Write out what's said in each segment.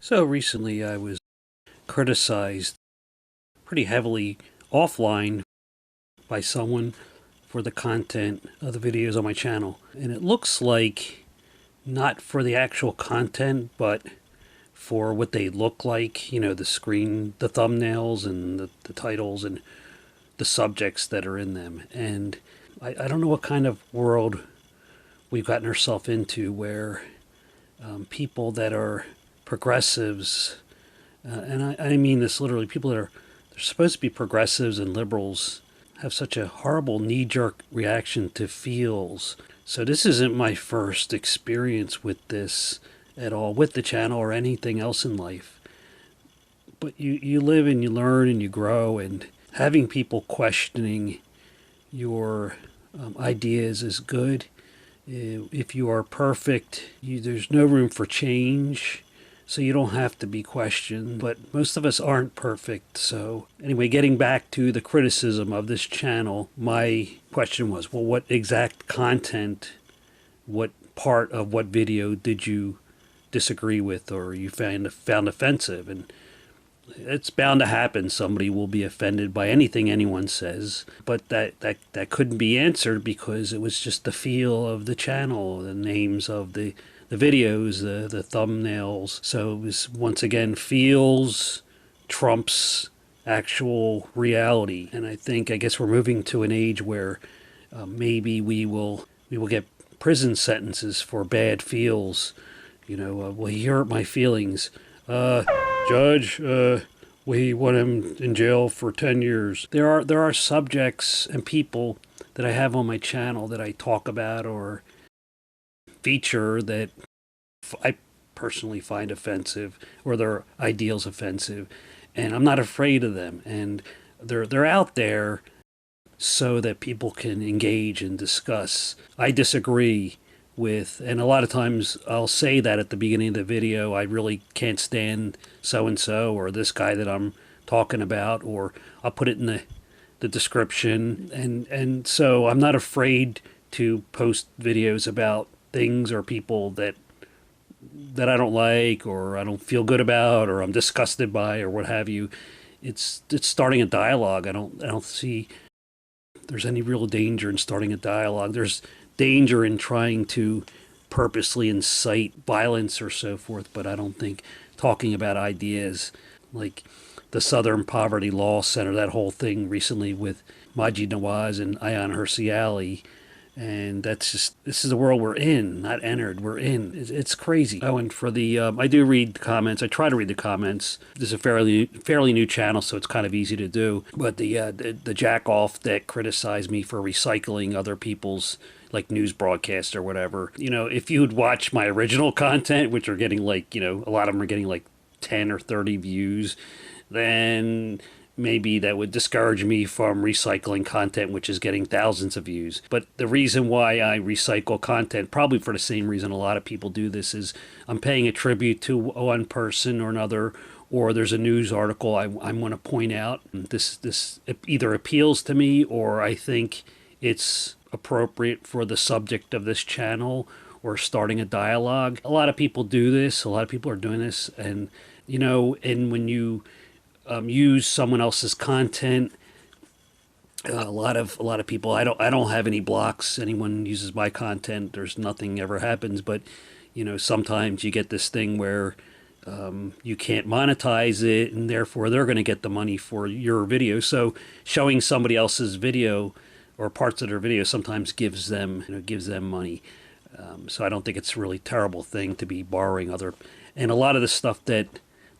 So recently I was criticized pretty heavily offline by someone for the content of the videos on my channel. And it looks like not for the actual content, but for what they look like, the screen, the thumbnails and the titles and the subjects that are in them. And I don't know what kind of world we've gotten ourselves into where people that are progressives, and I mean this literally, people that they're supposed to be progressives and liberals have such a horrible knee-jerk reaction to Feelz. So this isn't my first experience with this at all, with the channel or anything else in life. But you live and you learn and you grow, and having people questioning your ideas is good. If you are perfect, there's no room for change, so you don't have to be questioned. But most of us aren't perfect. So anyway, getting back to the criticism of this channel, my question was, well, what exact content, what part of what video did you disagree with or you found offensive? And it's bound to happen. Somebody will be offended by anything anyone says, but that couldn't be answered because it was just the feel of the channel, the names of the videos, the thumbnails. So it was, once again, Feelz trumps actual reality. And I guess we're moving to an age where maybe we will get prison sentences for bad Feelz. Well, he hurt my feelings. Judge, we want him in jail for 10 years. There are subjects and people that I have on my channel that I talk about or feature that I personally find offensive, or their ideals offensive, and I'm not afraid of them. And they're out there so that people can engage and discuss. I disagree with, and a lot of times I'll say that at the beginning of the video, I really can't stand so-and-so or this guy that I'm talking about, or I'll put it in the description. And so I'm not afraid to post videos about things or people that I don't like, or I don't feel good about, or I'm disgusted by, or what have you. It's starting a dialogue. I don't see there's any real danger in starting a dialogue. There's danger in trying to purposely incite violence or so forth, but I don't think talking about ideas like the Southern Poverty Law Center, that whole thing recently with Majid Nawaz and Ayaan Hirsi Ali, and this is the world we're in, not entered, we're in. It's crazy. Oh, and for the, I do read the comments. I try to read the comments. This is a fairly new channel, so it's kind of easy to do. But the jack off that criticized me for recycling other people's like news broadcasts or whatever. If you would watch my original content, which are getting like, a lot of them are getting like 10 or 30 views, then maybe that would discourage me from recycling content which is getting thousands of views. But the reason why I recycle content, probably for the same reason a lot of people do this, is I'm paying a tribute to one person or another, or there's a news article I want to point out. This either appeals to me, or I think it's appropriate for the subject of this channel, or starting a dialogue. A lot of people do this. A lot of people are doing this. And, and when you use someone else's content, a lot of people, I don't have any blocks. Anyone uses my content, there's nothing ever happens. But, sometimes you get this thing where you can't monetize it, and therefore they're going to get the money for your video. So showing somebody else's video or parts of their video sometimes gives them money. So I don't think it's a really terrible thing to be borrowing other. And a lot of the stuff that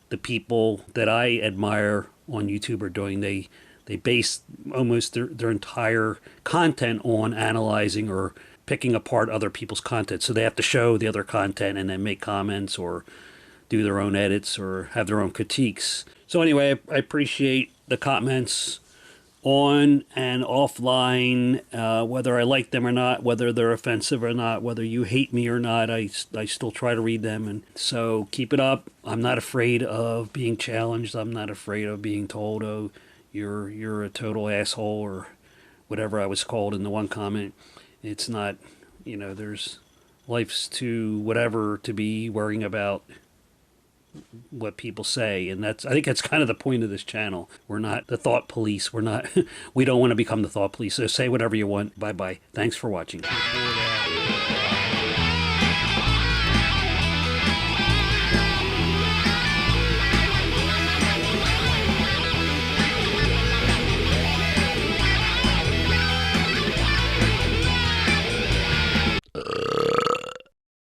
the people that I admire on YouTube are doing, they base almost their entire content on analyzing or picking apart other people's content. So they have to show the other content and then make comments or do their own edits or have their own critiques. So anyway, I appreciate the comments on and offline, whether I like them or not, whether they're offensive or not, whether you hate me or not, I still try to read them. And so keep it up. I'm not afraid of being challenged. I'm not afraid of being told, oh, you're a total asshole, or whatever I was called in the one comment. It's not, there's life's too whatever to be worrying about what people say, and I think that's kind of the point of this channel. We're not the thought police. We're not. We don't want to become the thought police. So say whatever you want. Bye bye. Thanks for watching.